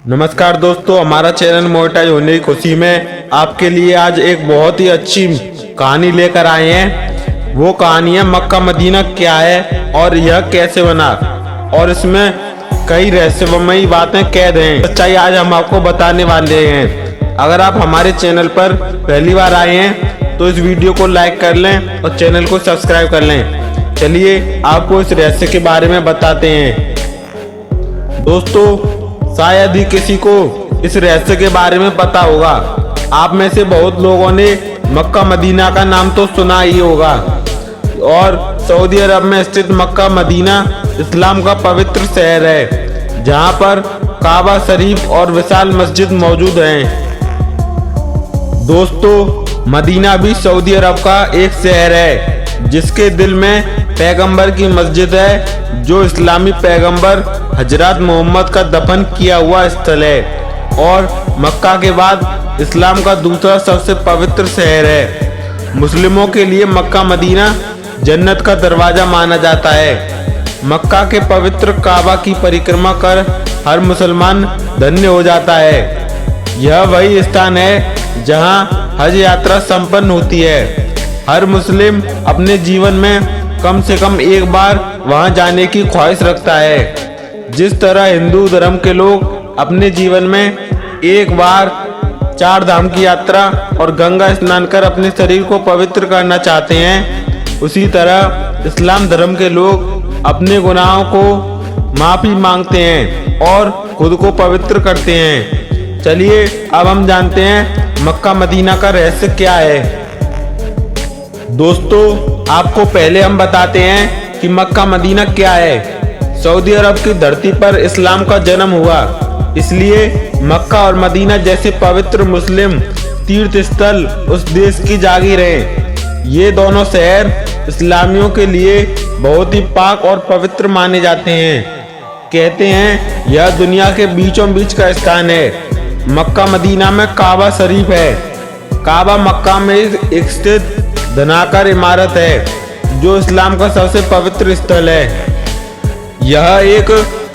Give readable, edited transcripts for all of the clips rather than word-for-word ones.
नमस्कार दोस्तों, हमारा चैनल मोनेटाइज होने की खुशी में आपके लिए आज एक बहुत ही अच्छी कहानी लेकर आए हैं। वो कहानी है मक्का मदीना क्या है और यह कैसे बना, और इसमें कई रहस्यमयी बातें कैद हैं। सच्चाई आज हम आपको बताने वाले हैं। अगर आप हमारे चैनल पर पहली बार आए हैं तो इस वीडियो को लाइक कर लें और चैनल को सब्सक्राइब कर लें। चलिए आपको इस रहस्य के बारे में बताते हैं। दोस्तों, शायद ही किसी को इस रहस्य के बारे में पता होगा। आप में से बहुत लोगों ने मक्का मदीना का नाम तो सुना ही होगा, और सऊदी अरब में स्थित मक्का मदीना इस्लाम का पवित्र शहर है, जहां पर काबा शरीफ और विशाल मस्जिद मौजूद हैं। दोस्तों, मदीना भी सऊदी अरब का एक शहर है जिसके दिल में पैगंबर की मस्जिद है, जो इस्लामी पैगंबर हजरत मोहम्मद का दफन किया हुआ स्थल है और मक्का के बाद इस्लाम का दूसरा सबसे पवित्र शहर है। मुस्लिमों के लिए मक्का मदीना जन्नत का दरवाजा माना जाता है। मक्का के पवित्र काबा की परिक्रमा कर हर मुसलमान धन्य हो जाता है। यह वही स्थान है जहां हज यात्रा संपन्न होती है। हर मुस्लिम अपने जीवन में कम से कम एक बार वहां जाने की ख्वाहिश रखता है। जिस तरह हिंदू धर्म के लोग अपने जीवन में एक बार 4 धाम की यात्रा और गंगा स्नान कर अपने शरीर को पवित्र करना चाहते हैं, उसी तरह इस्लाम धर्म के लोग अपने गुनाहों को माफी मांगते हैं और खुद को पवित्र करते हैं। चलिए अब हम जानते हैं मक्का मदीना का रहस्य क्या है। दोस्तों, आपको पहले हम बताते हैं कि मक्का मदीना क्या है। सऊदी अरब की धरती पर इस्लाम का जन्म हुआ, इसलिए मक्का और मदीना जैसे पवित्र मुस्लिम तीर्थ स्थल उस देश की जागीर हैं। ये दोनों शहर इस्लामियों के लिए बहुत ही पाक और पवित्र माने जाते हैं। कहते हैं यह दुनिया के बीचों बीच का स्थान है। मक्का मदीना में काबा शरीफ है। काबा मक्का में स्थित धनाकर इमारत है जो इस्लाम का सबसे पवित्र स्थल है। यह एक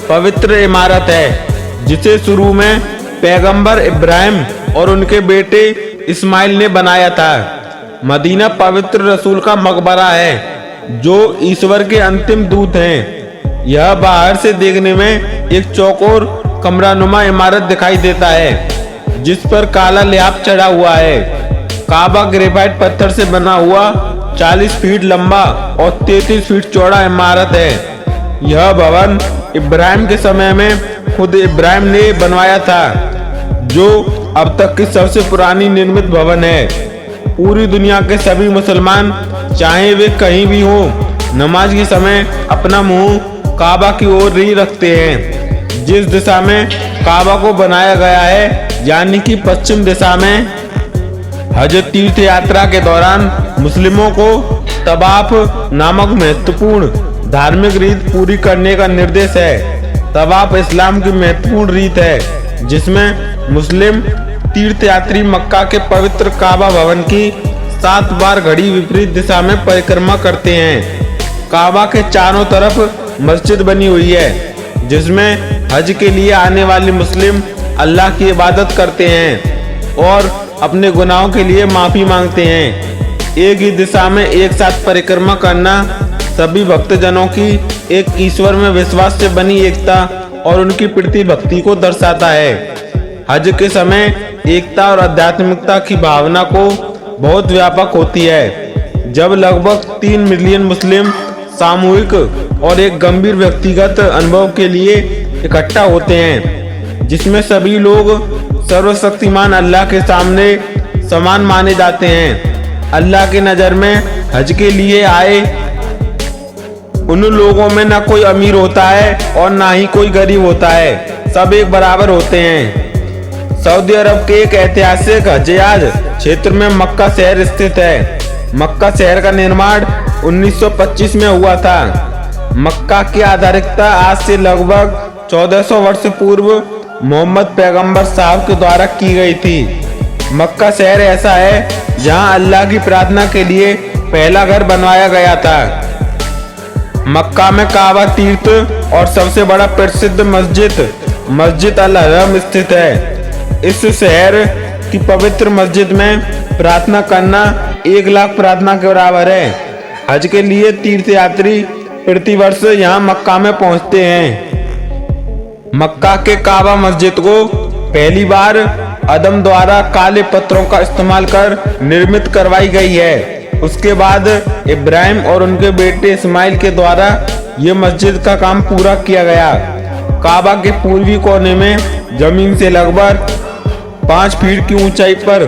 पवित्र इमारत है जिसे शुरू में पैगंबर इब्राहिम और उनके बेटे इस्माइल ने बनाया था। मदीना पवित्र रसूल का मकबरा है जो ईश्वर के अंतिम दूत हैं। यह बाहर से देखने में एक चौकोर कमरानुमा इमारत दिखाई देता है जिस पर काला लेप चढ़ा हुआ है। काबा ग्रेफाइट पत्थर से बना हुआ 40 फीट लंबा और 33 फीट चौड़ा इमारत है। यह भवन इब्राहिम के समय में खुद इब्राहिम ने बनवाया था, जो अब तक की सबसे पुरानी निर्मित भवन है। पूरी दुनिया के सभी मुसलमान, चाहे वे कहीं भी हो, नमाज के समय अपना मुंह काबा की ओर ही रखते हैं। जिस दिशा में काबा को बनाया गया है, यानी कि पश्चिम दिशा में। हज तीर्थ यात्रा के दौरान मुस्लिमों को तवाफ नामक महत्वपूर्ण धार्मिक रीत पूरी करने का निर्देश है। तवाफ इस्लाम की महत्वपूर्ण रीत है जिसमें मुस्लिम तीर्थयात्री मक्का के पवित्र काबा भवन की 7 बार घड़ी विपरीत दिशा में परिक्रमा करते हैं। काबा के चारों तरफ मस्जिद बनी हुई है जिसमें हज के लिए आने वाले मुस्लिम अल्लाह की इबादत करते हैं और अपने गुनाहों के लिए माफी मांगते हैं। एक ही दिशा में एक साथ परिक्रमा करना सभी भक्तजनों की एक ईश्वर में विश्वास से बनी एकता और उनकी प्रति भक्ति को दर्शाता है। हज के समय एकता और आध्यात्मिकता की भावना को बहुत व्यापक होती है, जब लगभग 3 मिलियन मुस्लिम सामूहिक और एक गंभीर व्यक्तिगत अनुभव के लिए इकट्ठा होते हैं, जिसमें सभी लोग सर्वशक्तिमान अल्लाह के सामने समान माने जाते हैं। अल्लाह की नज़र में हज के लिए आए उन लोगों में न कोई अमीर होता है और ना ही कोई गरीब होता है, सब एक बराबर होते हैं। सऊदी अरब के एक ऐतिहासिक हज क्षेत्र में मक्का शहर स्थित है। मक्का शहर का निर्माण 1925 में हुआ था। मक्का की आधारिकता आज से लगभग 1400 वर्ष पूर्व मोहम्मद पैगंबर साहब के द्वारा की गई थी। मक्का शहर ऐसा है जहां अल्लाह की प्रार्थना के लिए पहला घर बनवाया गया था। मक्का में काबा तीर्थ और सबसे बड़ा प्रसिद्ध मस्जिद मस्जिद अल हरम स्थित है। इस शहर की पवित्र मस्जिद में प्रार्थना करना 1 लाख प्रार्थना के बराबर है। हज के लिए तीर्थयात्री प्रतिवर्ष यहाँ मक्का में पहुँचते हैं। मक्का के काबा मस्जिद को पहली बार आदम द्वारा काले पत्थरों का इस्तेमाल कर निर्मित करवाई गई है। उसके बाद इब्राहिम और उनके बेटे इस्माइल के द्वारा ये मस्जिद का काम पूरा किया गया। काबा के पूर्वी कोने में जमीन से लगभग 5 फीट की ऊंचाई पर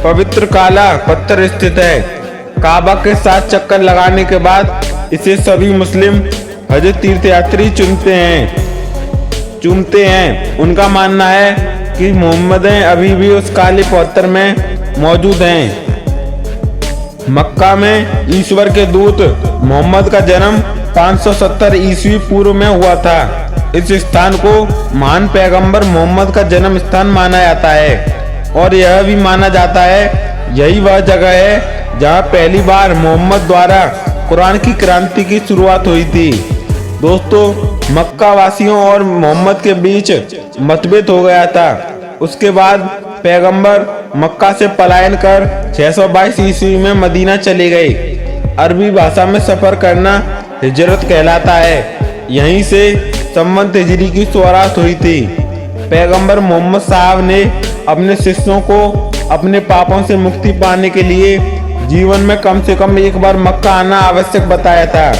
पवित्र काला पत्थर स्थित है। काबा के 7 चक्कर लगाने के बाद इसे सभी मुस्लिम हज तीर्थयात्री चूमते हैं। उनका मानना है कि मोहम्मद अभी भी उस काले पत्थर में मौजूद हैं। मक्का में ईश्वर के दूत मोहम्मद का जन्म 570 ईस्वी पूर्व में हुआ था। इस स्थान को महान पैगंबर मोहम्मद का जन्म स्थान माना जाता है और यह भी माना जाता है यही वह जगह है जहां पहली बार मोहम्मद द्वारा कुरान की क्रांति की शुरुआत हुई थी। दोस्तों, मक्का वासियों और मोहम्मद के बीच मतभेद हो गया था। उसके बाद पैगंबर मक्का से पलायन कर 622 ईस्वी में मदीना चले गए। अरबी भाषा में सफर करना हिजरत कहलाता है। यहीं से संवत हिजरी की शुरुआत हुई थी। पैगंबर मोहम्मद साहब ने अपने शिष्यों को अपने पापों से मुक्ति पाने के लिए जीवन में कम से कम एक बार मक्का आना आवश्यक बताया था।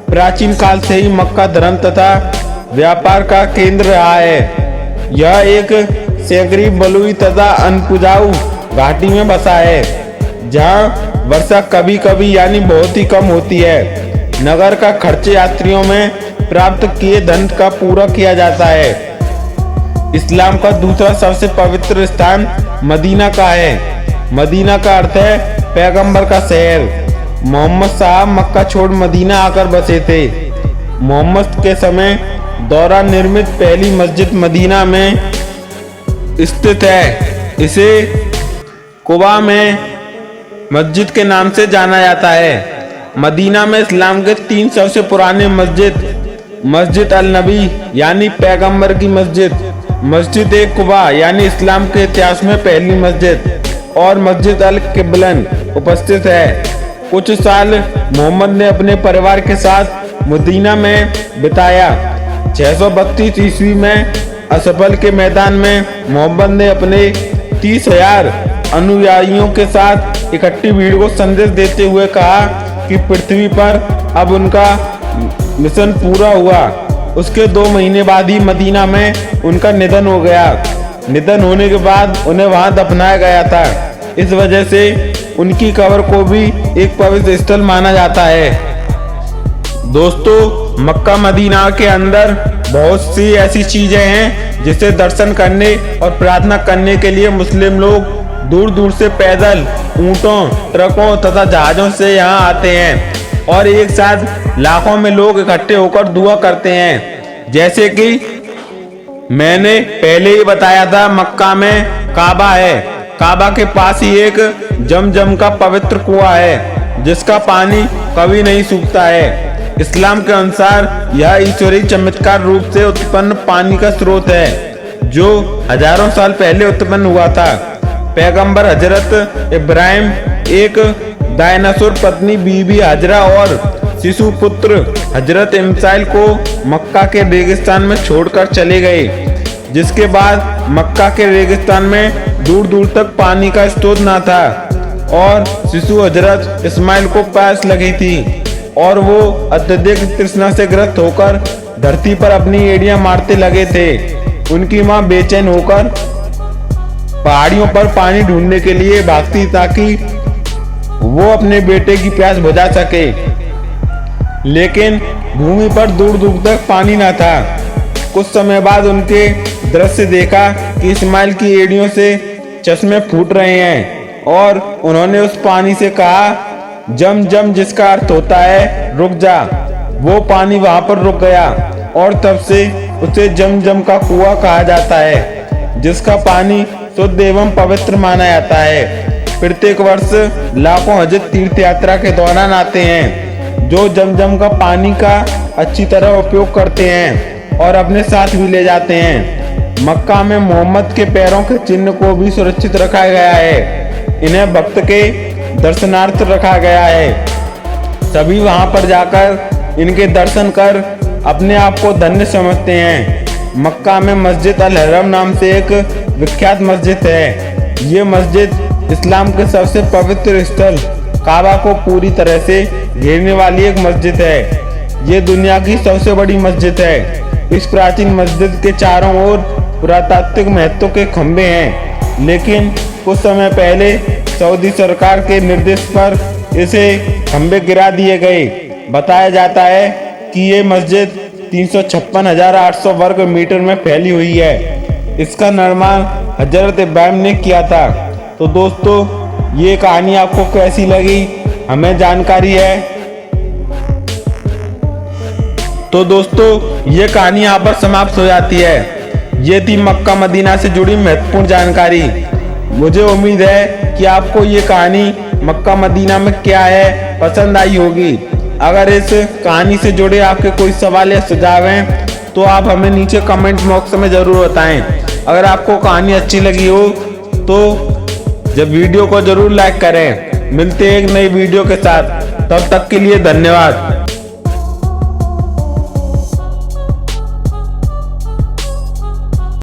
प्राचीन काल से ही मक्का धर्म तथा व्यापार का केंद्र रहा है। यह एक सैकड़ी बलुई तथा अनपुजाऊ घाटी में बसा है, जहां वर्षा कभी कभी यानी बहुत ही कम होती है। नगर का खर्च यात्रियों में प्राप्त किए धन का पूरा किया जाता है। इस्लाम का दूसरा सबसे पवित्र स्थान मदीना का है। मदीना का अर्थ है पैगंबर का शहर। मोहम्मद साहब मक्का छोड़ मदीना आकर बसे थे। मोहम्मद के समय दौरान निर्मित पहली मस्जिद मदीना में स्थित है। इसे कुबा में मस्जिद के नाम से जाना जाता है। मदीना में इस्लाम के 3 सबसे पुराने मस्जिद अल नबी यानी पैगंबर की मस्जिद, मस्जिद कुबा यानी इस्लाम के इतिहास में पहली मस्जिद और मस्जिद अल किबलन उपस्थित है। कुछ साल मोहम्मद ने अपने परिवार के साथ मदीना में बिताया। 632 ईस्वी में असफल के मैदान में मोहम्मद ने अपने 30,000 अनुयायियों के साथ इकट्ठी भीड़ को संदेश देते हुए कहा कि पृथ्वी पर अब उनका मिशन पूरा हुआ। उसके 2 महीने बाद ही मदीना में उनका निधन हो गया। निधन होने के बाद उन्हें वहां दफनाया गया था। इस वजह से उनकी कब्र को भी एक पवित्र स्थल माना जाता है। दोस्तों, मक्का मदीना के अंदर बहुत सी ऐसी चीजें हैं जिसे दर्शन करने और प्रार्थना करने के लिए मुस्लिम लोग दूर दूर से पैदल, ऊंटों, ट्रकों तथा जहाजों से यहाँ आते हैं और एक साथ लाखों में लोग इकट्ठे होकर दुआ करते हैं। जैसे कि मैंने पहले ही बताया था, मक्का में काबा है। काबा के पास ही एक जमजम का पवित्र कुआं है जिसका पानी कभी नहीं सूखता है। इस्लाम के अनुसार यह ईश्वरीय चमत्कार रूप से उत्पन्न पानी का स्रोत है जो हजारों साल पहले उत्पन्न हुआ था। पैगंबर हजरत इब्राहिम एक डायनासोर पत्नी बीबी हाजरा और शिशु पुत्र हजरत इस्माइल को मक्का के रेगिस्तान में छोड़कर चले गए, जिसके बाद मक्का के रेगिस्तान में दूर दूर तक पानी का स्रोत न था और शिशु हजरत इस्माइल को प्यास लगी थी और वो अत्यधिक तृष्णा से ग्रस्त होकर धरती पर अपनी एड़ियां मारते लगे थे। उनकी मां बेचैन होकर पहाड़ियों पर पानी ढूंढने के लिए भागती ताकि वो अपने बेटे की प्यास बुझा सके, लेकिन भूमि पर दूर दूर तक पानी न था। कुछ समय बाद उनके दृश्य देखा कि इस्माइल की एड़ियों से चश्मे फूट रहे हैं और उन्होंने उस पानी से कहा, जम जम, जिसका अर्थ होता है रुक जा। वो पानी वहां पर रुक गया और तब से उसे जम जम का कुआं कहा जाता है, जिसका पानी शुद्ध एवं पवित्र माना जाता है। प्रत्येक वर्ष लाखों हज तीर्थ यात्रा के दौरान आते हैं जो जम जम का पानी का अच्छी तरह उपयोग करते हैं और अपने साथ भी ले जाते हैं। मक्का में मोहम्मद के पैरों के चिन्ह को भी सुरक्षित रखा गया है। इन्हें भक्त के दर्शनार्थ रखा गया है। सभी वहां पर जाकर इनके दर्शन कर अपने आप को धन्य समझते हैं। मक्का में मस्जिद अल हरम नाम से एक विख्यात मस्जिद है। ये मस्जिद इस्लाम के सबसे पवित्र स्थल काबा को पूरी तरह से घेरने वाली एक मस्जिद है। ये दुनिया की सबसे बड़ी मस्जिद है। इस प्राचीन मस्जिद के चारों ओर पुरातात्विक महत्व के खंभे हैं, लेकिन कुछ समय पहले सऊदी सरकार के निर्देश पर इसे खंभे गिरा दिए गए। बताया जाता है कि ये मस्जिद 356,800 वर्ग मीटर में फैली हुई है। इसका निर्माण हजरत इब्राहिम ने किया था। तो दोस्तों, ये कहानी आपको कैसी लगी हमें जानकारी है। तो दोस्तों, ये कहानी यहाँ पर समाप्त हो जाती है। ये थी मक्का मदीना से जुड़ी महत्वपूर्ण जानकारी। मुझे उम्मीद है कि आपको ये कहानी मक्का मदीना में क्या है पसंद आई होगी। अगर इस कहानी से जुड़े आपके कोई सवाल या सुझाव हैं तो आप हमें नीचे कमेंट बॉक्स में ज़रूर बताएं। अगर आपको कहानी अच्छी लगी हो तो जब वीडियो को ज़रूर लाइक करें। मिलते हैं एक नई वीडियो के साथ, तब तक के लिए धन्यवाद।